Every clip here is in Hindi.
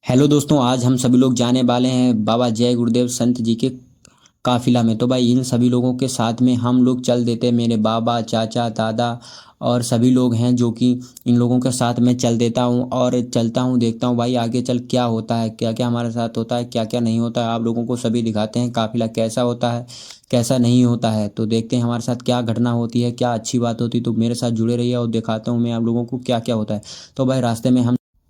हेलो दोस्तों, आज हम सभी लोग जाने वाले हैं बाबा जय गुरुदेव संत जी के काफिला में। तो भाई इन सभी लोगों के साथ में हम लोग चल देते हैं। मेरे बाबा, चाचा, दादा और सभी लोग हैं जो कि इन लोगों के साथ में चल देता हूँ और चलता हूँ, देखता हूँ भाई आगे चल क्या होता है, क्या क्या हमारे साथ होता है, क्या क्या नहीं होता है। आप लोगों को सभी दिखाते हैं काफिला कैसा होता है, कैसा नहीं होता है। तो देखते हैं हमारे साथ क्या घटना होती है, क्या अच्छी बात होती है। तो मेरे साथ जुड़े रहिए और दिखाता हूँ मैं आप लोगों को क्या क्या होता है। तो भाई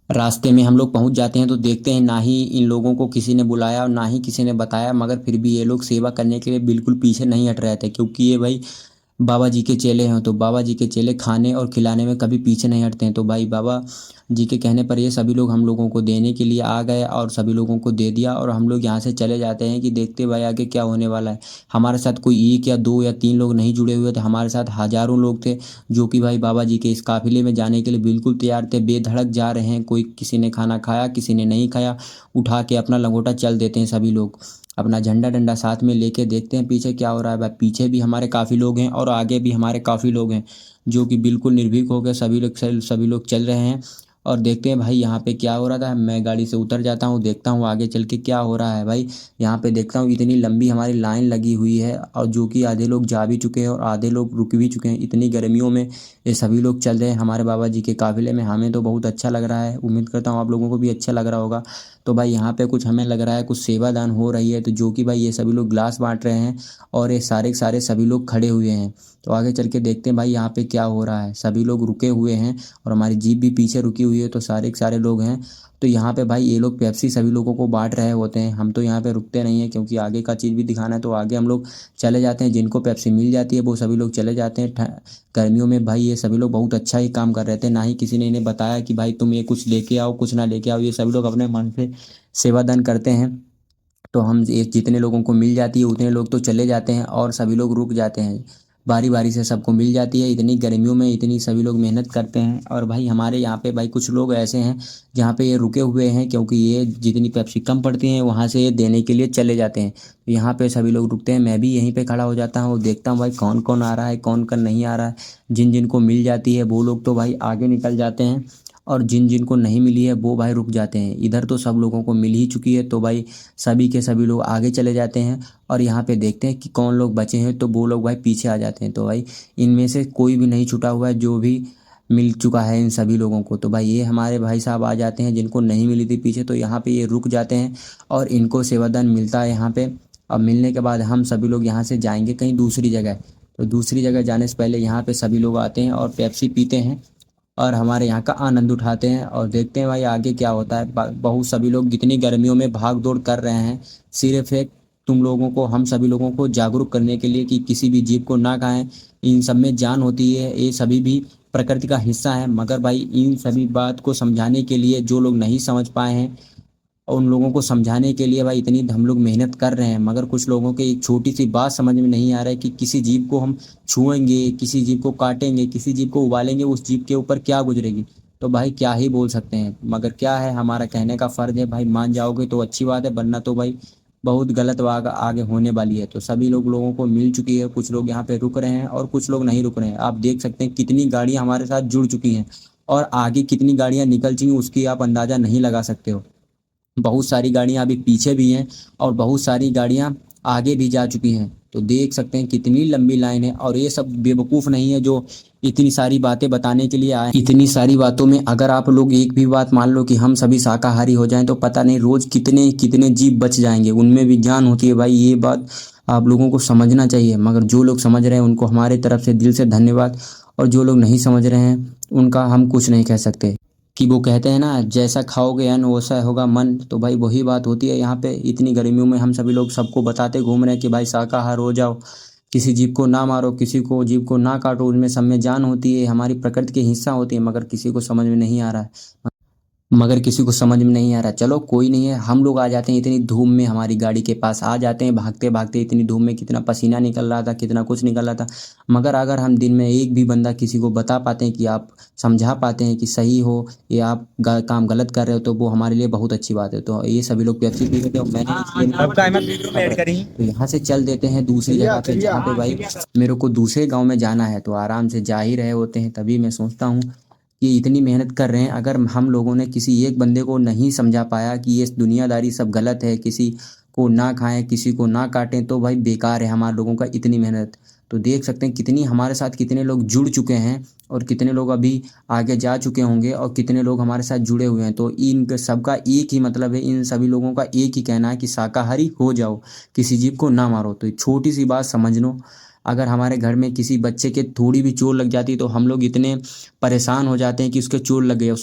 रास्ते में हम लोग पहुंच जाते हैं तो देखते हैं ना ही इन लोगों को किसी ने बुलाया और ना ही किसी ने बताया, मगर फिर भी ये लोग सेवा करने के लिए बिल्कुल पीछे नहीं हट रहे थे, क्योंकि ये भाई बाबा जी के चेले हैं। तो बाबा जी के चेले खाने और खिलाने में कभी पीछे नहीं हटते हैं। तो भाई बाबा जी के कहने पर ये सभी लोग हम लोगों को देने के लिए आ गए और सभी लोगों को दे दिया और हम लोग यहाँ से चले जाते हैं कि देखते भाई आगे क्या होने वाला है। हमारे साथ कोई एक या दो या तीन लोग नहीं जुड़े हुए थे, हमारे साथ हजारों लोग थे जो कि भाई बाबा जी के इस काफिले में जाने के लिए बिल्कुल तैयार थे, बेधड़क जा रहे हैं। कोई किसी ने खाना खाया, किसी ने नहीं खाया, उठा के अपना लंगोटा चल देते हैं सभी लोग अपना झंडा डंडा साथ में लेके। देखते हैं पीछे क्या हो रहा है। भाई पीछे भी हमारे काफ़ी लोग हैं और आगे भी हमारे काफ़ी लोग हैं जो कि बिल्कुल निर्भीक होकर सभी लोग चल रहे हैं। और देखते हैं भाई यहाँ पे क्या हो रहा था। मैं गाड़ी से उतर जाता हूँ, देखता हूँ आगे चल के क्या हो रहा है। भाई यहाँ पे देखता हूँ इतनी लंबी हमारी लाइन लगी हुई है और जो कि आधे लोग जा भी चुके हैं और आधे लोग रुक भी चुके हैं। इतनी गर्मियों में ये सभी लोग चल रहे हैं हमारे बाबा जी के काफिले में। हमें तो बहुत अच्छा लग रहा है, उम्मीद करता हूँ आप लोगों को भी अच्छा लग रहा होगा। तो भाई यहाँ पे कुछ हमें लग रहा है कुछ सेवादान हो रही है, तो जो कि भाई ये सभी लोग ग्लास बांट रहे हैं और ये सारे के सारे सभी लोग खड़े हुए हैं। तो आगे चल के देखते हैं भाई यहाँ पे क्या हो रहा है। सभी लोग रुके हुए हैं और हमारी जीप भी पीछे रुकी हुई है, तो सारे के सारे लोग हैं। तो यहाँ पे भाई ये लोग पेप्सी सभी लोगों को बांट रहे होते हैं। हम तो यहाँ पे रुकते नहीं हैं क्योंकि आगे का चीज़ भी दिखाना है, तो आगे हम लोग चले जाते हैं। जिनको पेप्सी मिल जाती है वो सभी लोग चले जाते हैं। गर्मियों में भाई ये सभी लोग बहुत अच्छा ही काम कर रहे थे, ना ही किसी ने इन्हें बताया कि भाई तुम ये कुछ लेके आओ कुछ ना लेके आओ। ये सभी लोग अपने मन से सेवादान करते हैं। तो हम ये जितने लोगों को मिल जाती है उतने लोग तो चले जाते हैं और सभी लोग रुक जाते हैं। बारी बारी से सबको मिल जाती है। इतनी गर्मियों में इतनी सभी लोग मेहनत करते हैं। और भाई हमारे यहाँ पे भाई कुछ लोग ऐसे हैं जहाँ पे ये रुके हुए हैं, क्योंकि ये जितनी पेप्सी कम पड़ती है वहाँ से ये देने के लिए चले जाते हैं। तो यहाँ पे सभी लोग रुकते हैं। मैं भी यहीं पे खड़ा हो जाता हूँ, देखता हूँ भाई कौन कौन आ रहा है कौन कौन नहीं आ रहा है। जिन जिन को मिल जाती है वो लोग तो भाई आगे निकल जाते हैं और जिन जिन को नहीं मिली है वो भाई रुक जाते हैं। इधर तो सब लोगों को मिल ही चुकी है, तो भाई सभी के सभी लोग आगे चले जाते हैं। और यहाँ पे देखते हैं कि कौन लोग बचे हैं, तो वो लोग भाई पीछे आ जाते हैं। तो भाई इनमें से कोई भी नहीं छूटा हुआ है, जो भी मिल चुका है इन सभी लोगों को। तो भाई ये हमारे भाई साहब आ जाते हैं जिनको नहीं मिली थी पीछे, तो यहाँ पे ये रुक जाते हैं और इनको सेवादान मिलता है यहाँ पे। अब मिलने के बाद हम सभी लोग यहाँ से जाएंगे कहीं दूसरी जगह। तो दूसरी जगह जाने से पहले यहाँ पे सभी लोग आते हैं और पेप्सी पीते हैं और हमारे यहाँ का आनंद उठाते हैं और देखते हैं भाई आगे क्या होता है। बहुत सभी लोग इतनी गर्मियों में भाग दौड़ कर रहे हैं, सिर्फ एक तुम लोगों को, हम सभी लोगों को जागरूक करने के लिए कि किसी भी जीव को ना खाएं। इन सब में जान होती है, ये सभी भी प्रकृति का हिस्सा है। मगर भाई इन सभी बात को समझाने के लिए जो लोग नहीं समझ पाए हैं, और उन लोगों को समझाने के लिए भाई इतनी हम लोग मेहनत कर रहे हैं। मगर कुछ लोगों के एक छोटी सी बात समझ में नहीं आ रहा है कि किसी जीव को हम छुएंगे, किसी जीव को काटेंगे, किसी जीव को उबालेंगे, उस जीव के ऊपर क्या गुजरेगी। तो भाई क्या ही बोल सकते हैं। मगर क्या है, हमारा कहने का फर्ज है भाई। मान जाओगे तो अच्छी बात है, वरना तो भाई बहुत गलत बात आगे होने वाली है। तो सभी लोगों को मिल चुकी है। कुछ लोग यहाँ पे रुक रहे हैं और कुछ लोग नहीं रुक रहे हैं। आप देख सकते हैं कितनी गाड़ियां हमारे साथ जुड़ चुकी हैं और आगे कितनी गाड़ियां निकल चुकी हैं उसकी आप अंदाजा नहीं लगा सकते हो। बहुत सारी गाड़ियां अभी पीछे भी हैं और बहुत सारी गाड़ियां आगे भी जा चुकी हैं। तो देख सकते हैं कितनी लंबी लाइन है। और ये सब बेवकूफ़ नहीं है जो इतनी सारी बातें बताने के लिए आए। इतनी सारी बातों में अगर आप लोग एक भी बात मान लो कि हम सभी शाकाहारी हो जाएं, तो पता नहीं रोज कितने कितने जीव बच जाएंगे। उनमें भी जान होती है भाई, ये बात आप लोगों को समझना चाहिए। मगर जो लोग समझ रहे हैं उनको हमारे तरफ से दिल से धन्यवाद, और जो लोग नहीं समझ रहे हैं उनका हम कुछ नहीं कह सकते। कि वो कहते हैं ना, जैसा खाओगे अन्न वैसा होगा मन। तो भाई वही बात होती है यहाँ पे। इतनी गर्मियों में हम सभी लोग सबको बताते घूम रहे हैं कि भाई शाकाहार हो जाओ, किसी जीव को ना मारो, किसी को जीव को ना काटो, उनमें सब में जान होती है, हमारी प्रकृति के हिस्सा होती है। मगर किसी को समझ में नहीं आ रहा है। मगर किसी को समझ में नहीं आ रहा। चलो कोई नहीं है, हम लोग आ जाते हैं इतनी धूप में, हमारी गाड़ी के पास आ जाते हैं भागते भागते। इतनी धूप में कितना पसीना निकल रहा था, कितना कुछ निकल रहा था। मगर अगर हम दिन में एक भी बंदा किसी को बता पाते हैं कि आप समझा पाते हैं कि सही हो या आप काम गलत कर रहे हो, तो वो हमारे लिए बहुत अच्छी बात है। तो ये सभी लोग पेप्सी पी रहे थे और मैंने तो यहाँ से चल देते हैं दूसरी जगह पे, जहाँ पे भाई मेरे को दूसरे गाँव में जाना है। तो आराम से जा ही रहे होते हैं, तभी मैं सोचता हूँ ये इतनी मेहनत कर रहे हैं। अगर हम लोगों ने किसी एक बंदे को नहीं समझा पाया कि ये दुनियादारी सब गलत है, किसी को ना खाएं, किसी को ना काटें, तो भाई बेकार है हमारे लोगों का इतनी मेहनत। तो देख सकते हैं कितनी हमारे साथ कितने लोग जुड़ चुके हैं और कितने लोग अभी आगे जा चुके होंगे और कितने लोग हमारे साथ जुड़े हुए हैं। तो इन सबका एक ही मतलब है, इन सभी लोगों का एक ही कहना है कि शाकाहारी हो जाओ, किसी जीव को ना मारो। तो छोटी सी बात समझ लो, अगर हमारे घर में किसी बच्चे के थोड़ी भी चोट लग जाती तो हम लोग इतने परेशान हो जाते हैं कि उसके चोट लग गई,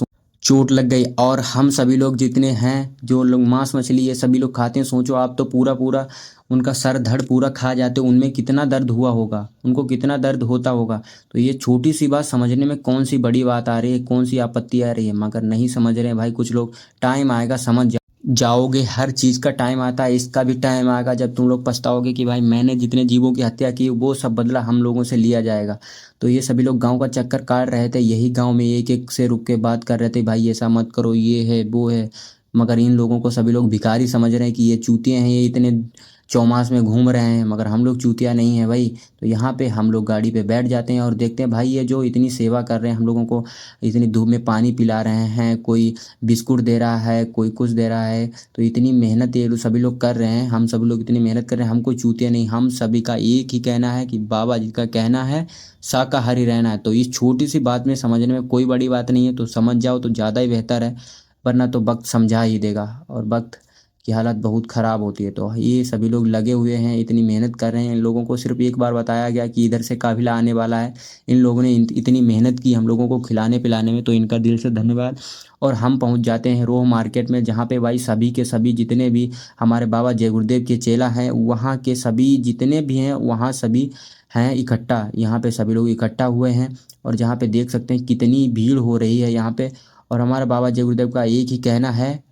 चोट लग गई। और हम सभी लोग जितने हैं जो लोग मांस मछली ये सभी लोग खाते हैं, सोचो आप तो पूरा पूरा उनका सर धड़ पूरा खा जाते, उनमें कितना दर्द हुआ होगा, उनको कितना दर्द होता होगा। तो ये छोटी सी बात समझने में कौन सी बड़ी बात आ रही है, कौन सी आपत्ति आ रही है, मगर नहीं समझ रहे हैं भाई कुछ लोग। टाइम आएगा समझ जाओगे, हर चीज़ का टाइम आता है, इसका भी टाइम आएगा जब तुम लोग पछताओगे कि भाई मैंने जितने जीवों की हत्या की वो सब बदला हम लोगों से लिया जाएगा। तो ये सभी लोग गांव का चक्कर काट रहे थे, यही गांव में एक एक से रुक के बात कर रहे थे, भाई ऐसा मत करो, ये है वो है। मगर इन लोगों को सभी लोग भिखारी समझ रहे हैं कि ये चूतिए हैं, ये इतने चौमास में घूम रहे हैं, मगर हम लोग चूतिया नहीं है भाई। तो यहाँ पे हम लोग गाड़ी पे बैठ जाते हैं और देखते हैं भाई ये जो इतनी सेवा कर रहे हैं हम लोगों को, इतनी धूप में पानी पिला रहे हैं, कोई बिस्कुट दे रहा है, कोई कुछ दे रहा है। तो इतनी मेहनत ये सभी लोग कर रहे हैं, हम सभी लोग इतनी मेहनत कर रहे हैं, हम कोई चूतिया नहीं। हम सभी का एक ही कहना है कि बाबा जी का कहना है शाकाहारी रहना है। तो इस छोटी सी बात में समझने में कोई बड़ी बात नहीं है, तो समझ जाओ तो ज़्यादा ही बेहतर है, वरना तो वक्त समझा ही देगा और वक्त की हालत बहुत ख़राब होती है। तो ये सभी लोग लगे हुए हैं, इतनी मेहनत कर रहे हैं। इन लोगों को सिर्फ एक बार बताया गया कि इधर से काफ़िला आने वाला है, इन लोगों ने इतनी मेहनत की हम लोगों को खिलाने पिलाने में, तो इनका दिल से धन्यवाद। और हम पहुंच जाते हैं रोह मार्केट में, जहाँ पे भाई सभी के सभी जितने भी हमारे बाबा जय गुरुदेव के चेला हैं, वहाँ के सभी जितने भी हैं वहाँ सभी हैं इकट्ठा, यहाँ पे सभी लोग इकट्ठा हुए हैं। और जहाँ पे देख सकते हैं कितनी भीड़ हो रही है यहाँ पे। और हमारे बाबा जय गुरुदेव का एक ही कहना है,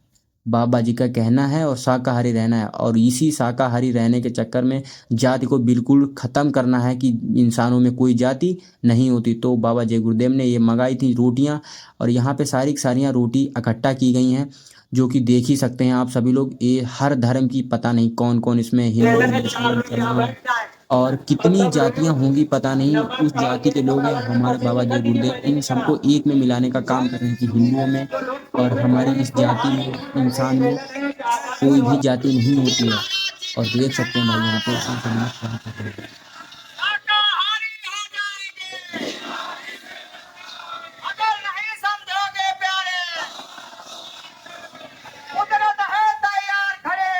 बाबा जी का कहना है और शाकाहारी रहना है। और इसी शाकाहारी रहने के चक्कर में जाति को बिल्कुल ख़त्म करना है कि इंसानों में कोई जाति नहीं होती। तो बाबा जय गुरुदेव ने ये मंगाई थी रोटियां, और यहाँ पे सारी की सारियाँ रोटी इकट्ठा की गई हैं, जो कि देख ही सकते हैं आप सभी लोग। ये हर धर्म की, पता नहीं कौन कौन इसमें, हिंदू मुस्लिम जैन और कितनी जातियां होंगी पता नहीं, उस जाति के लोग हैं हमारे बाबा जय गुरुदेव इन सबको एक में मिलाने का काम कर रहे हैं कि हिंदुओं में और हमारी इस जाति में, इंसान में कोई भी जाति नहीं होती है। और देख सकते हैं भाई यहाँ पे इस समाज क्या कर रहे हैं। अगर नहीं समझोगे प्यारे, कुदरत है तैयार खड़े,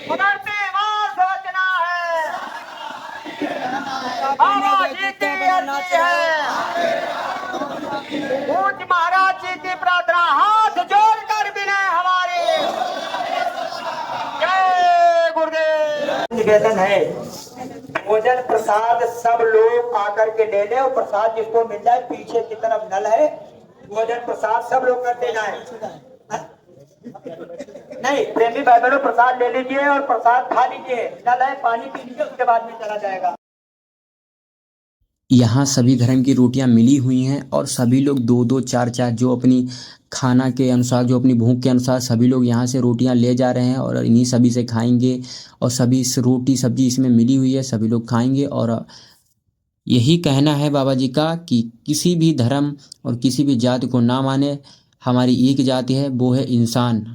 उधरती मार सोचना है, बाबा जी की अर्जी है, पूज महाराज जी की प्रार्थना, हाथ जोड़कर विनय हमारी, जय गुरुदेव। निवेदन है भोजन प्रसाद सब लोग आकर के ले ले, और प्रसाद जिसको मिल जाए पीछे की तरफ नल है, भोजन प्रसाद सब लोग करते जाए। नहीं प्रेमी भाई बहनों, प्रसाद ले लीजिए और प्रसाद खा लीजिए, नल है, पानी पी लीजिए, उसके बाद में चला जाएगा। यहाँ सभी धर्म की रोटियाँ मिली हुई हैं और सभी लोग दो दो चार चार, जो अपनी खाना के अनुसार, जो अपनी भूख के अनुसार सभी लोग यहाँ से रोटियाँ ले जा रहे हैं और इन्हीं सभी से खाएंगे। और सभी इस रोटी सब्जी इसमें मिली हुई है, सभी लोग खाएंगे। और यही कहना है बाबा जी का कि किसी भी धर्म और किसी भी जाति को ना माने, हमारी एक जाति है, वो है इंसान।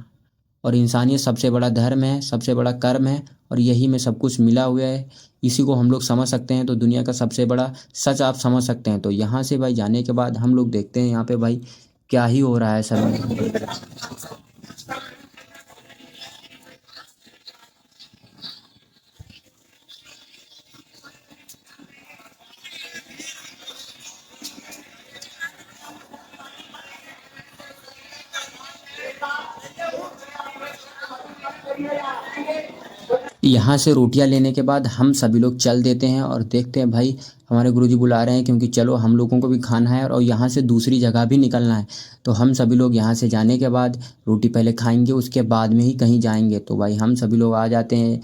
और इंसानियत सबसे बड़ा धर्म है, सबसे बड़ा कर्म है, और यही में सब कुछ मिला हुआ है। इसी को हम लोग समझ सकते हैं तो दुनिया का सबसे बड़ा सच आप समझ सकते हैं। तो यहाँ से भाई जाने के बाद हम लोग देखते हैं यहाँ पे भाई क्या ही हो रहा है सब। यहाँ से रोटियाँ लेने के बाद हम सभी लोग चल देते हैं और देखते हैं भाई हमारे गुरुजी बुला रहे हैं, क्योंकि चलो हम लोगों को भी खाना है और यहाँ से दूसरी जगह भी निकलना है। तो हम सभी लोग यहाँ से जाने के बाद रोटी पहले खाएंगे, उसके बाद में ही कहीं जाएंगे। तो भाई हम सभी लोग आ जाते हैं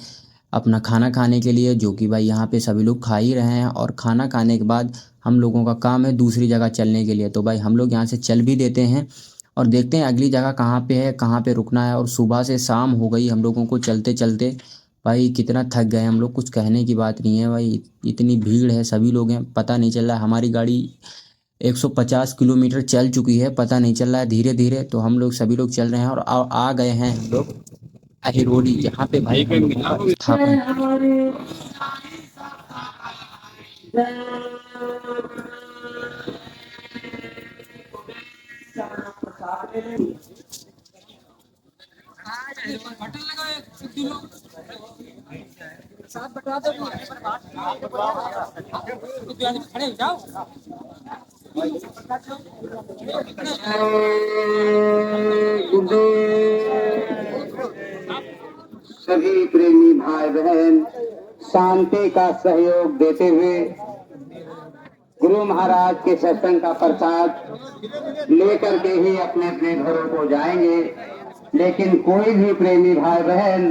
अपना खाना खाने के लिए, जो कि भाई यहाँ पे सभी लोग खा ही रहे हैं। और खाना खाने के बाद हम लोगों का काम है दूसरी जगह चलने के लिए। तो भाई हम लोग यहाँ से चल भी देते हैं और देखते हैं अगली जगह कहाँ पे है, कहाँ पे रुकना है। और सुबह से शाम हो गई हम लोगों को चलते चलते, भाई कितना थक गए हम लोग, कुछ कहने की बात नहीं है भाई। इतनी भीड़ है, सभी लोग हैं, पता नहीं चल रहा है हमारी गाड़ी 150 किलोमीटर चल चुकी है, पता नहीं चल रहा है धीरे धीरे। तो हम लोग सभी लोग चल रहे हैं और आ गए हैं हम लोग अहिरोली, जहाँ पे भाई हम लोगों का स्थापना। सभी प्रेमी भाई बहन शांति का सहयोग देते हुए गुरु महाराज के सत्संग का प्रसाद लेकर के ही अपने अपने घरों को जाएंगे। लेकिन कोई भी प्रेमी भाई बहन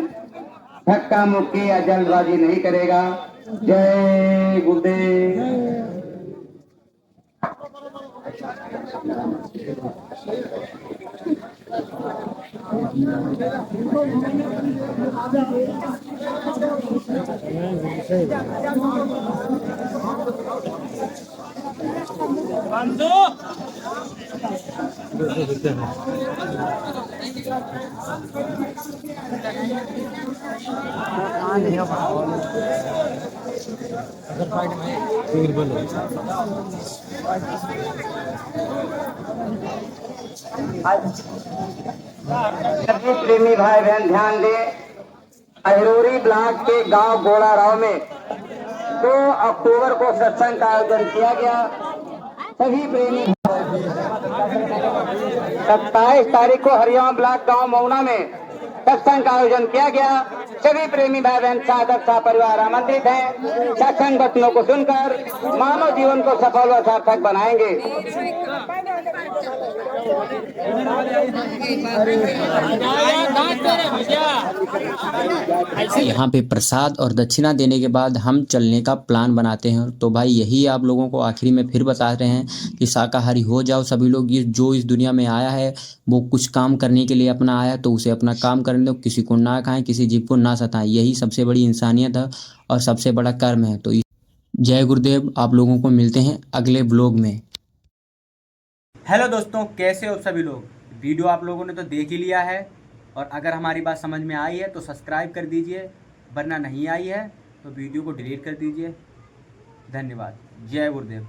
धक्का मुक्की या जल्दबाजी नहीं करेगा। जय गुरुदेव। सभी प्रेमी भाई बहन ध्यान दें, अहिरोरी ब्लॉक के गांव गोड़ाराव में 2 अक्टूबर को सत्संग का आयोजन किया गया। सभी प्रेमी 27 तारीख को हरियाणा ब्लॉक गांव मऊना में सत्संग का आयोजन किया गया। सभी प्रेमी भाई बहन साधक सा परिवार आमंत्रित हैं। सत्संग वचनों को सुनकर मानव जीवन को सफल व सार्थक बनाएंगे। यहाँ पे प्रसाद और दक्षिणा देने के बाद हम चलने का प्लान बनाते हैं। तो भाई यही आप लोगों को आखिरी में फिर बता रहे हैं कि शाकाहारी हो जाओ सभी लोग। ये जो इस दुनिया में आया है वो कुछ काम करने के लिए अपना आया, तो उसे अपना काम करने दो। किसी को ना खाएं, किसी जीव को ना सताएं, यही सबसे बड़ी इंसानियत है और सबसे बड़ा कर्म है। तो जय गुरुदेव। आप लोगों को मिलते हैं अगले ब्लॉग में। हेलो दोस्तों, कैसे हो सभी लोग। वीडियो आप लोगों ने तो देख ही लिया है, और अगर हमारी बात समझ में आई है तो सब्सक्राइब कर दीजिए, वरना नहीं आई है तो वीडियो को डिलीट कर दीजिए। धन्यवाद। जय गुरुदेव।